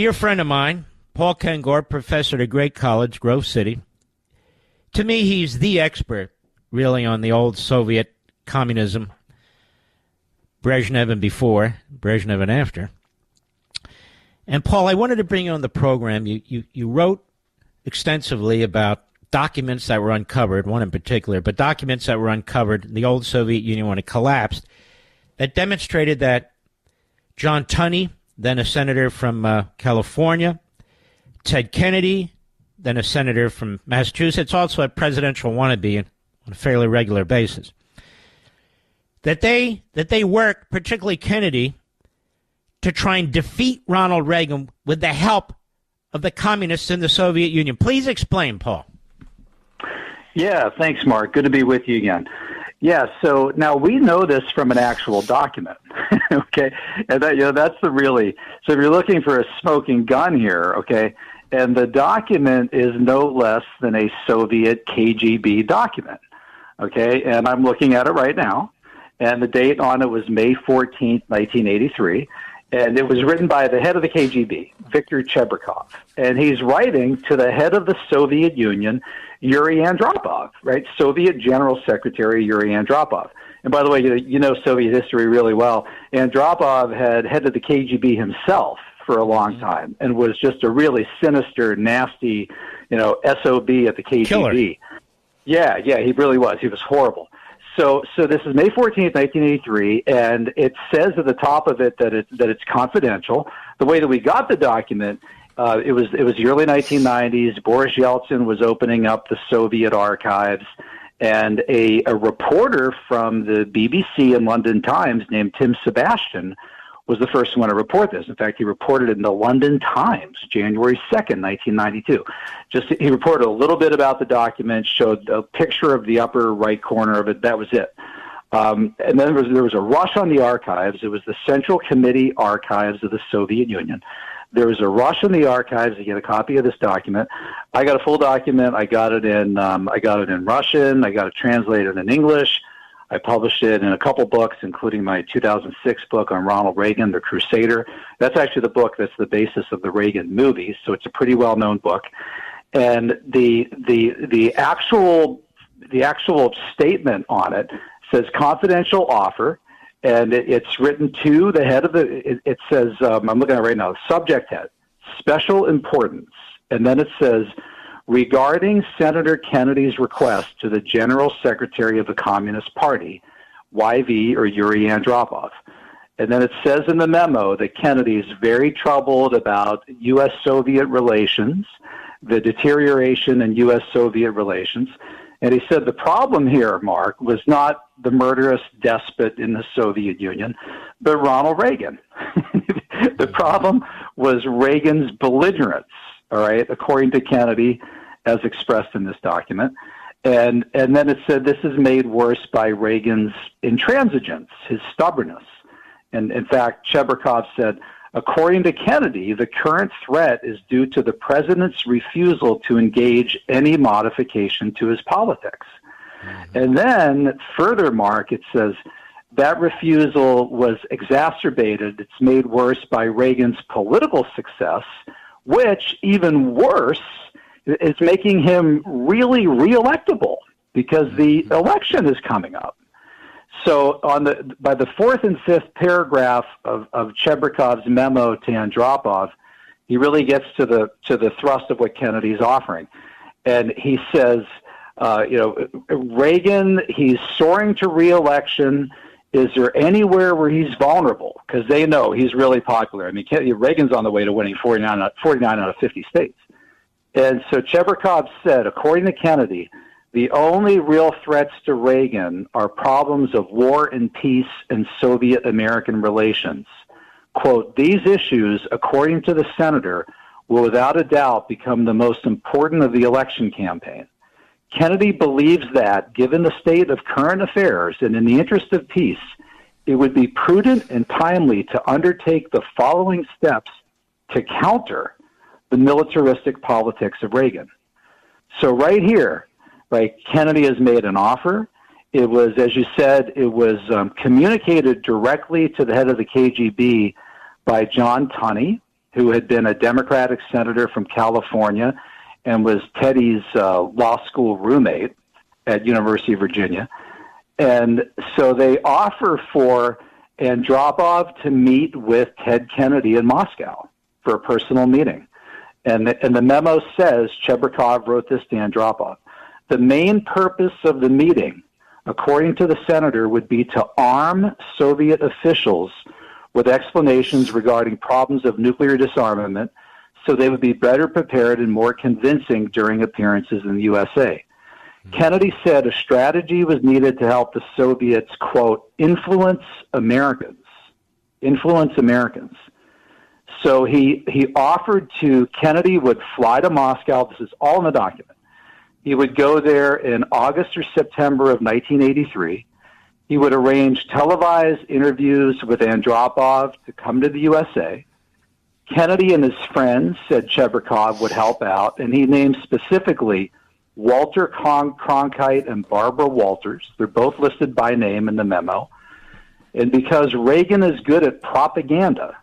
Dear friend of mine, Paul Kengor, professor at a great college, Grove City. To me, he's the expert, really, on the old Soviet communism, Brezhnev and before, Brezhnev and after. And Paul, I wanted to bring you on the program. You wrote extensively about documents that were uncovered, one in particular, but documents that were uncovered in the old Soviet Union when it collapsed that demonstrated that John Tunney, then a senator from California, Ted Kennedy, then a senator from Massachusetts, also a presidential wannabe on a fairly regular basis, that they worked, particularly Kennedy, to try and defeat Ronald Reagan with the help of the communists in the Soviet Union. Please explain, Paul. Yeah, thanks, Mark. Good to be with you again. Yeah, so now we know this from an actual document, okay? And that's the really, so if you're looking for a smoking gun here, okay, and the document is no less than a Soviet KGB document, okay? And I'm looking at it right now, and the date on it was May 14th, 1983. And it was written by the head of the KGB, Viktor Chebrikov. And he's writing to the head of the Soviet Union, Yuri Andropov, right? Soviet General Secretary Yuri Andropov. And by the way, you know Soviet history really well. Andropov had headed the KGB himself for a long time and was just a really sinister, nasty, SOB at the KGB. Killer. Yeah, he really was. He was horrible. So this is May 14th, 1983, and it says at the top of it that it's confidential. The way that we got the document, it was the early 1990s. Boris Yeltsin was opening up the Soviet archives, and a reporter from the BBC and London Times named Tim Sebastian was the first one to report this. In fact, he reported it in the London Times, January 2nd, 1992. He reported a little bit about the document, showed a picture of the upper right corner of it. That was it. And then there was a rush on the archives. It was the Central Committee Archives of the Soviet Union. There was a rush in the archives to get a copy of this document. I got a full document. I got it in Russian. I got it translated in English. I published it in a couple books, including my 2006 book on Ronald Reagan, The Crusader. That's actually the book that's the basis of the Reagan movies, so it's a pretty well-known book. And the actual statement on it says confidential offer, and it's written to the head of it says, I'm looking at it right now, subject head, special importance, and then it says, regarding Senator Kennedy's request to the General Secretary of the Communist Party, YV or Yuri Andropov. And then it says in the memo that Kennedy is very troubled about U.S.-Soviet relations, the deterioration in U.S.-Soviet relations. And he said the problem here, Mark, was not the murderous despot in the Soviet Union, but Ronald Reagan. The problem was Reagan's belligerence, all right, according to Kennedy, as expressed in this document. And then it said this is made worse by Reagan's intransigence, his stubbornness. And in fact, Chebrikov said, according to Kennedy, the current threat is due to the president's refusal to engage any modification to his politics. Mm-hmm. And then further, Mark, it says that refusal was exacerbated. It's made worse by Reagan's political success, which, even worse, is making him really reelectable because the election is coming up. So by the fourth and fifth paragraph of Chebrikov's memo to Andropov, he really gets to the thrust of what Kennedy's offering. And he says, Reagan, he's soaring to reelection. Is there anywhere where he's vulnerable? Because they know he's really popular. I mean, Reagan's on the way to winning 49 out of 50 states. And so Chebrikov said, according to Kennedy, the only real threats to Reagan are problems of war and peace and Soviet-American relations. Quote, these issues, according to the senator, will without a doubt become the most important of the election campaign. Kennedy believes that, given the state of current affairs and in the interest of peace, it would be prudent and timely to undertake the following steps to counter the militaristic politics of Reagan. So right here, right, Kennedy has made an offer. It was, as you said, it was communicated directly to the head of the KGB by John Tunney, who had been a Democratic senator from California and was Teddy's law school roommate at University of Virginia. And so they offer for Andropov to meet with Ted Kennedy in Moscow for a personal meeting. And the memo says, Chebrikov wrote this to Andropov, the main purpose of the meeting, according to the senator, would be to arm Soviet officials with explanations regarding problems of nuclear disarmament so they would be better prepared and more convincing during appearances in the USA. Kennedy said a strategy was needed to help the Soviets, quote, influence Americans. Influence Americans. So he offered to, Kennedy would fly to Moscow. This is all in the document. He would go there in August or September of 1983. He would arrange televised interviews with Andropov to come to the USA. Kennedy and his friends said Chebrikov would help out, and he named specifically Walter Cronkite and Barbara Walters. They're both listed by name in the memo. And because Reagan is good at propaganda,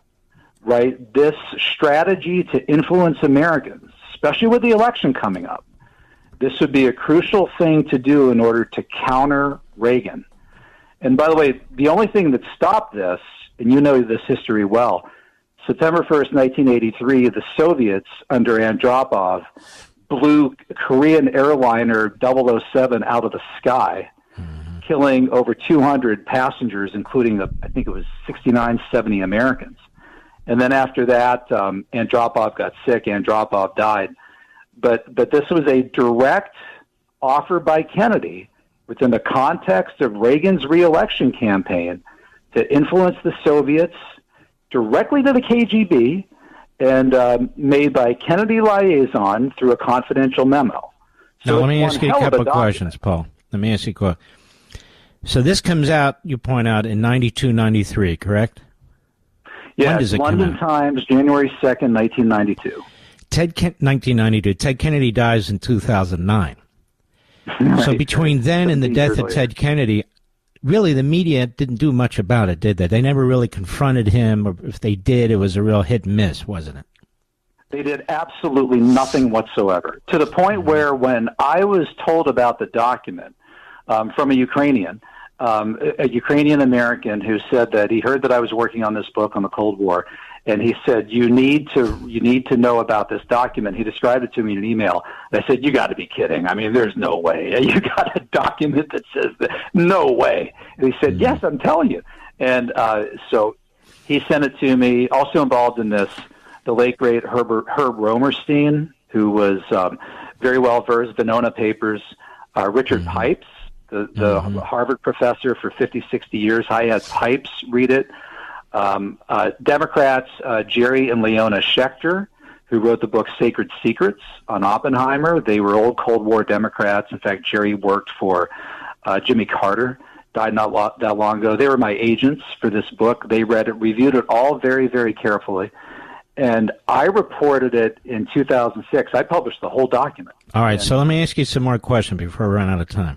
right, this strategy to influence Americans, especially with the election coming up, this would be a crucial thing to do in order to counter Reagan. And by the way, the only thing that stopped this, and you know this history well, September 1st, 1983, the Soviets under Andropov blew Korean airliner 007 out of the sky, killing over 200 passengers, including, I think it was 69, 70 Americans. And then after that, Andropov got sick, Andropov died. But this was a direct offer by Kennedy within the context of Reagan's reelection campaign to influence the Soviets directly to the KGB and made by Kennedy liaison through a confidential memo. So now, let me ask you a couple of questions, Paul. Let me ask you a question. So this comes out, you point out, in 92, 93, correct? Yeah, when does it London come out? Times, January 2nd, 1992. 1992. Ted Kennedy dies in 2009. Right. So between then and the 17 death years of later. Ted Kennedy, really the media didn't do much about it, did they? They never really confronted him, or if they did, it was a real hit and miss, wasn't it? They did absolutely nothing whatsoever, to the point where when I was told about the document from a Ukrainian American who said that he heard that I was working on this book on the Cold War, and he said, you need to know about this document. He described it to me in an email. And I said, you got to be kidding. I mean, there's no way. You got a document that says that? No way. And he said, yes, I'm telling you. And so he sent it to me. Also involved in this, the late, great Herb Romerstein, who was very well-versed, Venona Papers, Richard Pipes, the Harvard professor for 50, 60 years. I had Pipes read it. Democrats, Jerry and Leona Schechter, who wrote the book Sacred Secrets on Oppenheimer. They were old Cold War Democrats. In fact, Jerry worked for Jimmy Carter, died not that long ago. They were my agents for this book. They read it, reviewed it all very, very carefully. And I reported it in 2006. I published the whole document. All right, so let me ask you some more questions before we run out of time.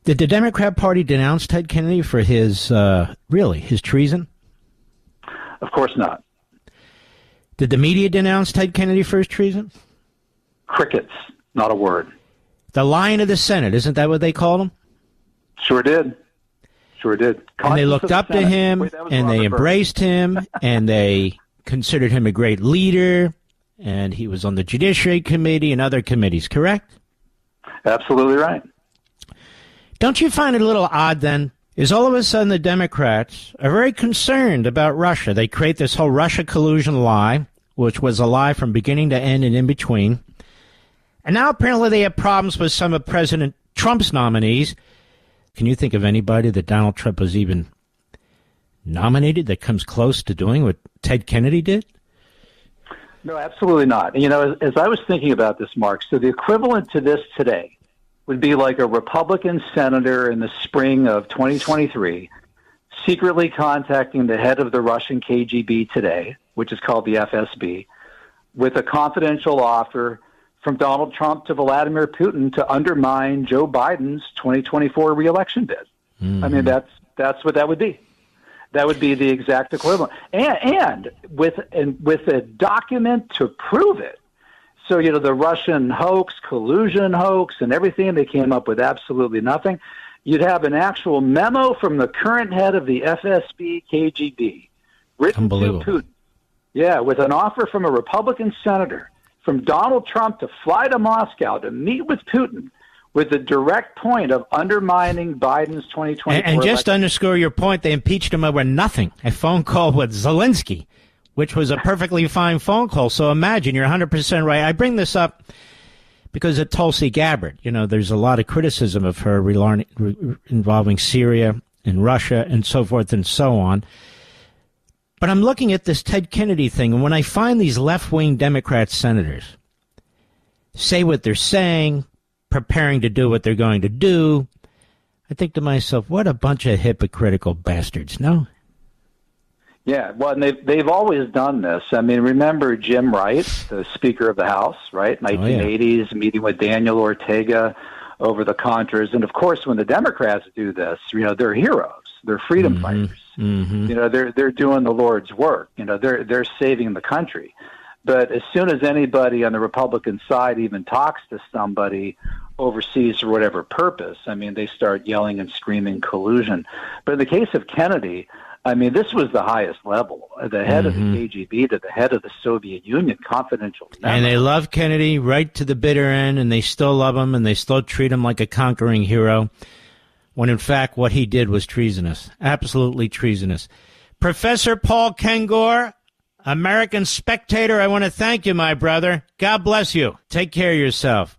Did the Democrat Party denounce Ted Kennedy for his treason? Of course not. Did the media denounce Ted Kennedy for his treason? Crickets, not a word. The Lion of the Senate, isn't that what they called him? Sure did. Sure did. And they looked up to him, and they embraced him, and they considered him a great leader, and he was on the Judiciary Committee and other committees, correct? Absolutely right. Don't you find it a little odd, then, is all of a sudden the Democrats are very concerned about Russia. They create this whole Russia collusion lie, which was a lie from beginning to end and in between. And now apparently they have problems with some of President Trump's nominees. Can you think of anybody that Donald Trump has even nominated that comes close to doing what Ted Kennedy did? No, absolutely not. And, you know, as I was thinking about this, Mark, so the equivalent to this today would be like a Republican senator in the spring of 2023 secretly contacting the head of the Russian KGB today, which is called the FSB, with a confidential offer from Donald Trump to Vladimir Putin to undermine Joe Biden's 2024 reelection bid. I mean, that's what that would be. That would be the exact equivalent. And with a document to prove it. So, the Russian hoax, collusion hoax, and everything, they came up with absolutely nothing. You'd have an actual memo from the current head of the FSB KGB written to Putin. Yeah, with an offer from a Republican senator, from Donald Trump to fly to Moscow to meet with Putin with the direct point of undermining Biden's 2024 And just to underscore your point, they impeached him over nothing. A phone call with Zelensky, which was a perfectly fine phone call. So imagine, you're 100% right. I bring this up because of Tulsi Gabbard. There's a lot of criticism of her involving Syria and Russia and so forth and so on. But I'm looking at this Ted Kennedy thing, and when I find these left-wing Democrat senators say what they're saying, preparing to do what they're going to do, I think to myself, what a bunch of hypocritical bastards, no? Yeah, well, and they've always done this. I mean, remember Jim Wright, the Speaker of the House, right? 1980s, meeting with Daniel Ortega over the Contras. And, of course, when the Democrats do this, they're heroes. They're freedom fighters. Mm-hmm. They're doing the Lord's work. They're saving the country. But as soon as anybody on the Republican side even talks to somebody overseas for whatever purpose, they start yelling and screaming collusion. But in the case of Kennedy, this was the highest level, the head of the KGB to the head of the Soviet Union, confidential memo. And they love Kennedy right to the bitter end, and they still love him, and they still treat him like a conquering hero, when in fact what he did was treasonous, absolutely treasonous. Professor Paul Kengor, American Spectator, I want to thank you, my brother. God bless you. Take care of yourself.